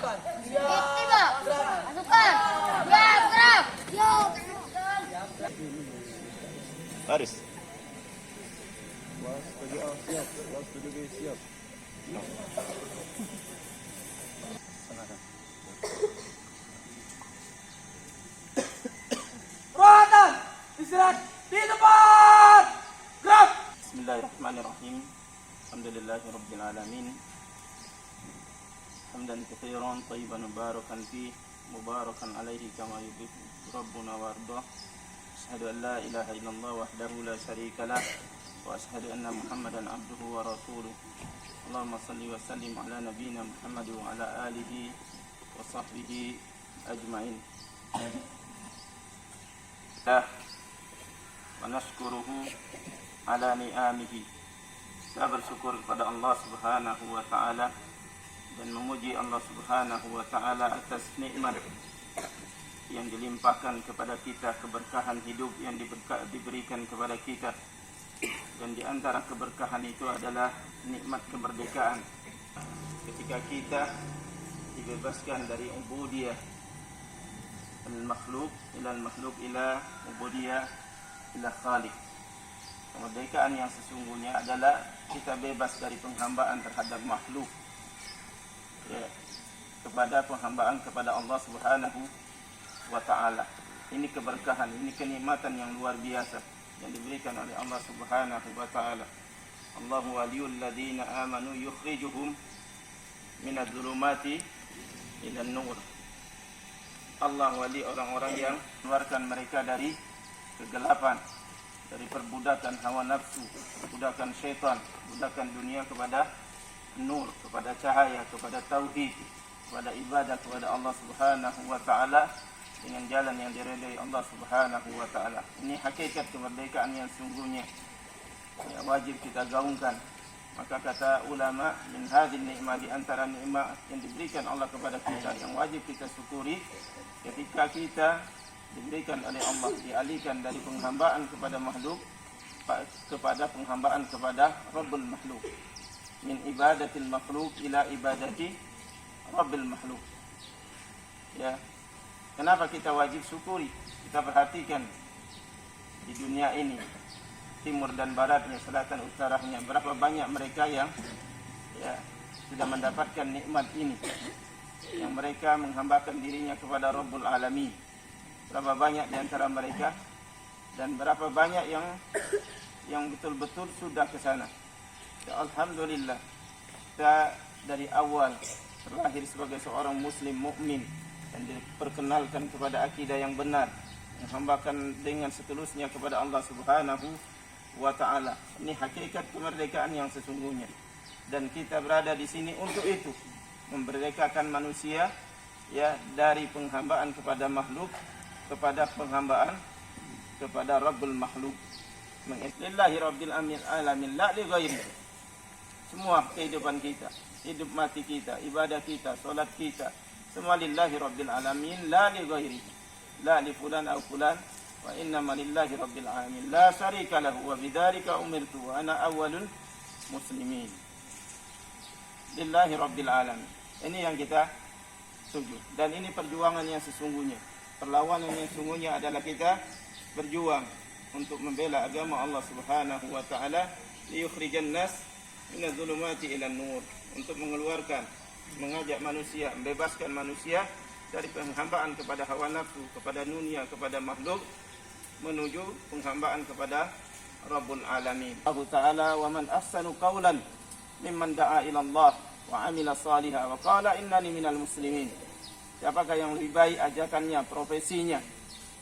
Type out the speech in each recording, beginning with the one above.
Tiba. Masukkan. Ya, gerak. Yo. Baris. Siap. Perhatian, istirahat di tempat. Gerak. Bismillahirrahmanirrahim. Alhamdulillahirabbil alamin. Hamdan katsiran thayyiban mubarakan fi mubarakan alaihi kama yuhibbu rabbuna warda. Asyhadu an la ilaha illallah wahdahu la syarika lah wa asyhadu anna Muhammadan abduhu wa rasuluh. Allahumma salli wa sallim ala nabiyyina Muhammad wa ala alihi wa sahbihi ajmain. Wa nashkuruhu ala ni'amihi. Kita bersyukur kepada Allah Subhanahu wa taala dan memuji Allah Subhanahu wa taala atas nikmat yang dilimpahkan kepada kita, keberkahan hidup yang diberikan kepada kita. Dan di antara keberkahan itu adalah nikmat kemerdekaan. Ketika kita dibebaskan dari ubudiyah al-makhluk ila ubudiyah ila khaliq. Kemerdekaan yang sesungguhnya adalah kita bebas dari penghambaan terhadap makhluk, ya, kepada penghambaan kepada Allah Subhanahu wa ta'ala. Ini keberkahan, ini kenikmatan yang luar biasa yang diberikan oleh Allah Subhanahu wa ta'ala. Allahu waliyul ladina amanu yukhrijuhum minadh-dhulumati ilan nur. Allah wali orang-orang yang mengeluarkan mereka dari kegelapan, dari perbudakan hawa nafsu, perbudakan syaitan, perbudakan dunia kepada nur, kepada cahaya, kepada tauhid, kepada ibadah kepada Allah Subhanahu wa ta'ala dengan jalan yang diridai Allah Subhanahu wa ta'ala. Ini hakikat kemerdekaan yang sungguhnya, ya, wajib kita gaungkan. Maka kata ulama, min hadhihi ni'mah, di antara nikmat yang diberikan Allah kepada kita yang wajib kita syukuri ketika kita diberikan oleh Allah, dialihkan dari penghambaan kepada makhluk kepada penghambaan kepada Rabbul makhluk. Min ibadatil makhluk ila ibadati Rabbil makhluk. Ya. Kenapa kita wajib syukuri? Kita perhatikan di dunia ini, timur dan baratnya, selatan utaranya, berapa banyak mereka yang, ya, sudah mendapatkan nikmat ini, yang mereka menghambakan dirinya kepada Rabbul alamin. Berapa banyak di antara mereka, dan berapa banyak yang betul-betul sudah ke sana. Ya, alhamdulillah, kita dari awal terlahir sebagai seorang muslim mukmin dan diperkenalkan kepada akidah yang benar, menghambakan dengan setulusnya kepada Allah Subhanahu wa ta'ala. Ini hakikat kemerdekaan yang sesungguhnya. Dan kita berada di sini untuk itu, memerdekakan manusia, ya, dari penghambaan kepada makhluk kepada penghambaan kepada Rabbul makhluk. Lillahi rabbil alamin la li ghairi. Semua kehidupan kita, hidup mati kita, ibadah kita, solat kita, semua lillahi rabbil alamin la li ghairi. La li fulan aw fulan, wa innama lillahi rabbil alamin la syarika lahu wa bidzalika umirtu wa ana awwalul muslimin. Lillahi rabbil alamin. Ini yang kita tuju, dan ini perjuangan yang sesungguhnya. Perlawanan yang sesungguhnya adalah kita berjuang untuk membela agama Allah Subhanahu wa ta'ala, liyukhrijan nas minadh-dhulumati ilan nur, untuk mengeluarkan, mengajak manusia, membebaskan manusia dari penghambaan kepada hawa nafsu, kepada dunia, kepada makhluk, menuju penghambaan kepada Rabbul alamin. Allah Ta'ala, wa man ahsanu qawlan mimman da'a ila Allah wa amila salihah wa qala innani minal muslimin. Siapakah yang lebih baik ajakannya, profesinya,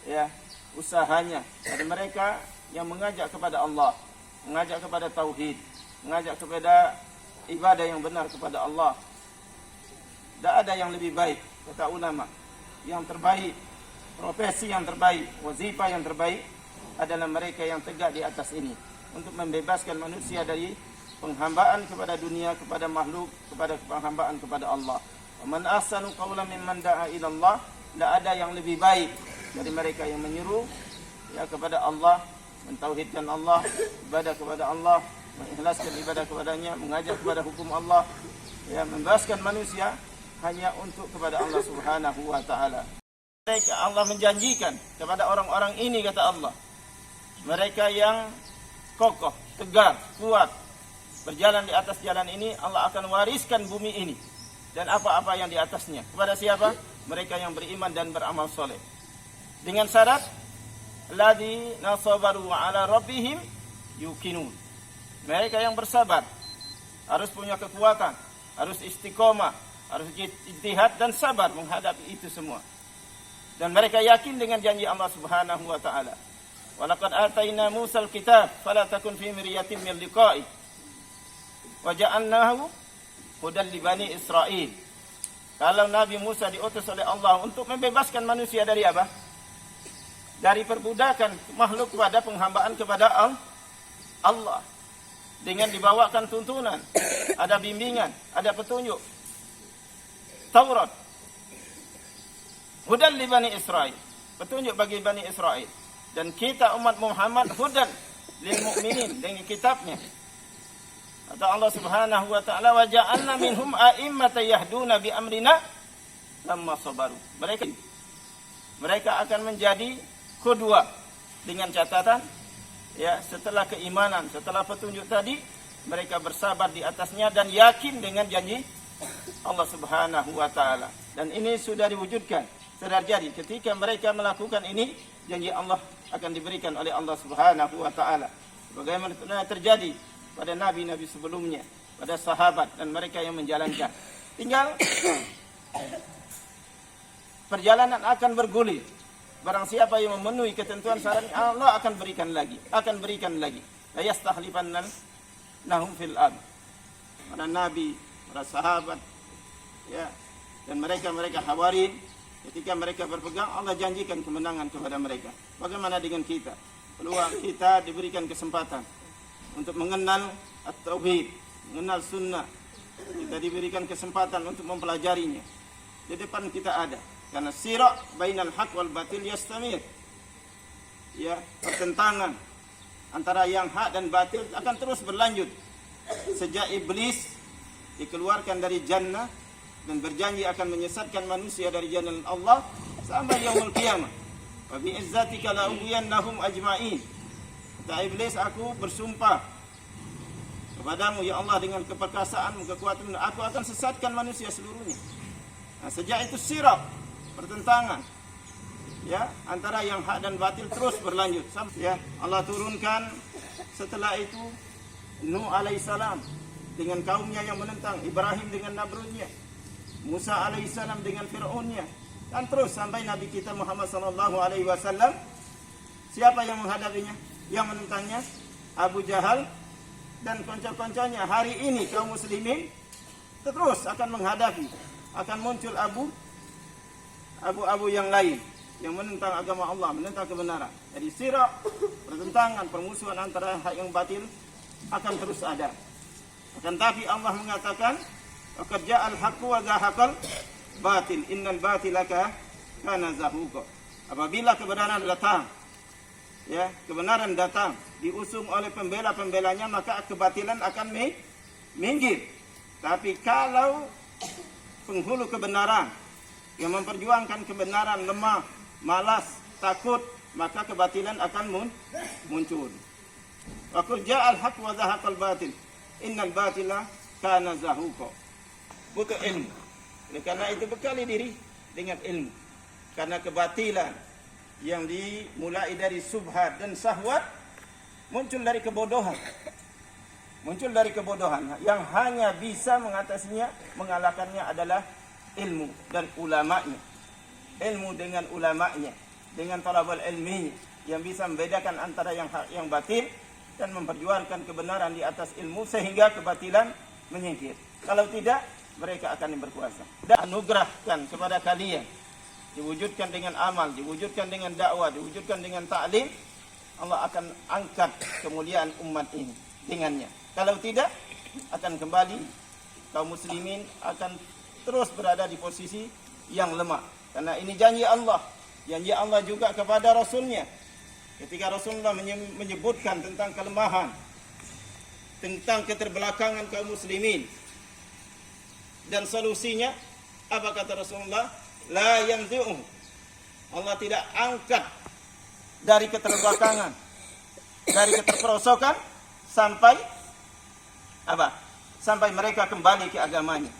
ya, usahanya dari mereka yang mengajak kepada Allah, mengajak kepada tauhid, mengajak kepada ibadah yang benar kepada Allah. Tidak ada yang lebih baik, kata ulama. Yang terbaik, profesi yang terbaik, wazifah yang terbaik adalah mereka yang tegak di atas ini, untuk membebaskan manusia dari penghambaan kepada dunia, kepada makhluk, kepada penghambaan kepada Allah. Man ahsanu qawlan mimman da'a ila Allah. Tidak ada yang lebih baik dari mereka yang menyeru, ya, kepada Allah, mentauhidkan Allah, ibadah kepada Allah, mengikhlaskan ibadah kepadanya, mengajak kepada hukum Allah, ya, membebaskan manusia hanya untuk kepada Allah Subhanahu wa taala. Mereka Allah menjanjikan kepada orang-orang ini, kata Allah, mereka yang kokoh, tegar, kuat, berjalan di atas jalan ini, Allah akan wariskan bumi ini dan apa-apa yang di atasnya. Kepada siapa? Mereka yang beriman dan beramal soleh. Dengan syarat, alladzina sabaru ala rabbihim yuqinun. Mereka yang bersabar harus punya kekuatan, harus istiqomah, harus ijtihad dan sabar menghadapi itu semua. Dan mereka yakin dengan janji Allah Subhanahu wa taala. Walaqad atayna Musal kitab fala takun fi miryatin min liqa'i wa ja'alnahu hudan li bani Israil. Kalau Nabi Musa diutus oleh Allah untuk membebaskan manusia dari apa? Dari perbudakan makhluk kepada penghambaan kepada Allah. Dengan dibawakan tuntunan, ada bimbingan, ada petunjuk. Taurat. Hudan li bani Israil. Petunjuk bagi bani Israil. Dan kita umat Muhammad hudan lil mu'minin dengan kitabnya. Kata Allah Subhanahu wa taala, wa ja'alna minhum a'immatan yahduna bi amrina lamma sabaru. Mereka akan menjadi kedua dengan catatan ya, setelah keimanan, setelah petunjuk tadi, mereka bersabar di atasnya dan yakin dengan janji Allah Subhanahu wa taala. Dan ini sudah diwujudkan, sudah terjadi. Ketika mereka melakukan ini, janji Allah akan diberikan oleh Allah Subhanahu wa taala. Bagaimana terjadi pada nabi-nabi sebelumnya, pada sahabat dan mereka yang menjalankan. Tinggal perjalanan akan bergulir. Barang siapa yang memenuhi ketentuan syarat, Allah akan berikan lagi, La yastahlifanna fil ard. Para nabi, para sahabat, ya, dan mereka Hawarin, ketika mereka berpegang, Allah janjikan kemenangan kepada mereka. Bagaimana dengan kita? Peluang kita diberikan kesempatan untuk mengenal at-tauhid, mengenal sunnah. Kita diberikan kesempatan untuk mempelajarinya. Di depan kita ada. Karena sirak bainal haq wal batil yastamir. Ya, pertentangan antara yang hak dan batil akan terus berlanjut. Sejak iblis dikeluarkan dari jannah dan berjanji akan menyesatkan manusia dari jalan Allah sampai yaumul qiyamah. Wa bi izzatika la ughwiyannahum ajma'in. Kata iblis, aku bersumpah kepadamu ya Allah dengan keperkasaanmu, kekuatanmu, aku akan sesatkan manusia seluruhnya. Nah, sejak itu sirak, pertentangan ya antara yang hak dan batil terus berlanjut. Ya, Allah turunkan setelah itu Nuh alaihissalam dengan kaumnya yang menentang, Ibrahim dengan Namrudnya, Musa alaihissalam dengan Fir'aunnya, dan terus sampai Nabi kita Muhammad sallallahu alaihi wasallam. Siapa yang menghadapinya? Yang menentangnya? Abu Jahal dan konco-konconya. Hari ini kaum muslimin terus akan menghadapi, akan muncul abu-abu yang lain yang menentang agama Allah, menentang kebenaran. Jadi sirak, pertentangan, permusuhan antara hak yang batil akan terus ada. Akan tapi Allah mengatakan, "Qad ja'al haqqu wa zahaqal batil, innal batila kana zahuqa." Apabila kebenaran datang, ya, kebenaran datang diusung oleh pembela-pembelanya, maka kebatilan akan minggir. Tapi kalau penghulu kebenaran yang memperjuangkan kebenaran lemah, malas, takut, maka kebatilan akan muncul. Wa qul ja'al haqq wa zahaqal batil, innal batila kana zahuqa. Butuh ilmu. Karena itu bekali diri dengan ilmu. Karena kebatilan yang dimulai dari subhat dan syahwat muncul dari kebodohan. Muncul dari kebodohan yang hanya bisa mengatasinya, mengalahkannya adalah ilmu dan ulama'nya. Ilmu dengan ulama'nya, dengan talabul ilminya, yang bisa membedakan antara yang hak yang batil dan memperjuangkan kebenaran di atas ilmu sehingga kebatilan menyingkir. Kalau tidak, mereka akan berkuasa. Dan anugerahkan kepada kalian, diwujudkan dengan amal, diwujudkan dengan dakwah, diwujudkan dengan ta'lim, Allah akan angkat kemuliaan umat ini dengannya. Kalau tidak, akan kembali kaum muslimin akan terus berada di posisi yang lemah. Karena ini janji Allah juga kepada Rasulnya. Ketika Rasulullah menyebutkan tentang kelemahan, tentang keterbelakangan kaum muslimin, dan solusinya Apa kata Rasulullah? La yanzi'uhu. Allah tidak angkat dari keterbelakangan, dari keterperosokan sampai apa? Sampai mereka kembali ke agamanya,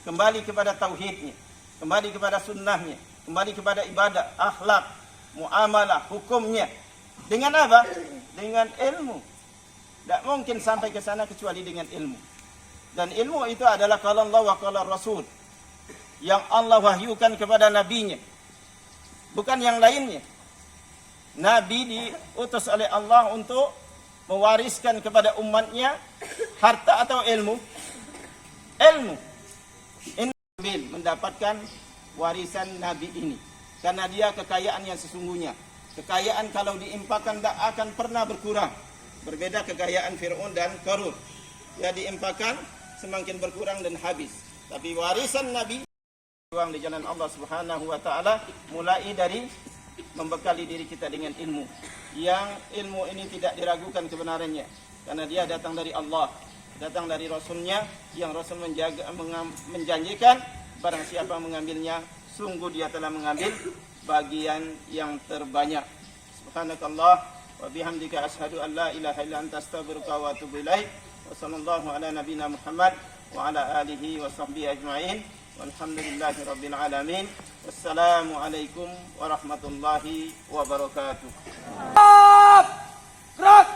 kembali kepada tauhidnya, kembali kepada sunnahnya, kembali kepada ibadah, akhlak, muamalah, hukumnya. Dengan apa? Dengan ilmu. Tidak mungkin sampai ke sana kecuali dengan ilmu. Dan ilmu itu adalah qala Allah wa qala Rasul, yang Allah wahyukan kepada nabinya, bukan yang lainnya. Nabi diutus oleh Allah untuk mewariskan kepada umatnya harta atau ilmu? Ilmu. Ini mendapatkan warisan Nabi ini, karena dia kekayaan yang sesungguhnya. Kekayaan kalau diimpakkan tidak akan pernah berkurang. Berbeda kekayaan Fir'aun dan Qarun. Ya, diimpakkan semakin berkurang dan habis. Tapi warisan Nabi uang di jalan Allah Subhanahu wa taala mulai dari membekali diri kita dengan ilmu. Yang ilmu ini tidak diragukan kebenarannya, karena dia datang dari Allah, datang dari Rasulnya, yang Rasul menjanjikan barang siapa mengambilnya, sungguh dia telah mengambil bagian yang terbanyak. Subhanakallah wa bihamdika asyhadu an la ilaha illa anta astaghfiruka wa atubu ilaik. Wa sallallahu ala nabiyyina Muhammad wa ala alihi wa sahbihi ajma'in. Walhamdulillahi rabbil alamin. Wassalamualaikum warahmatullahi wabarakatuh. Gerak!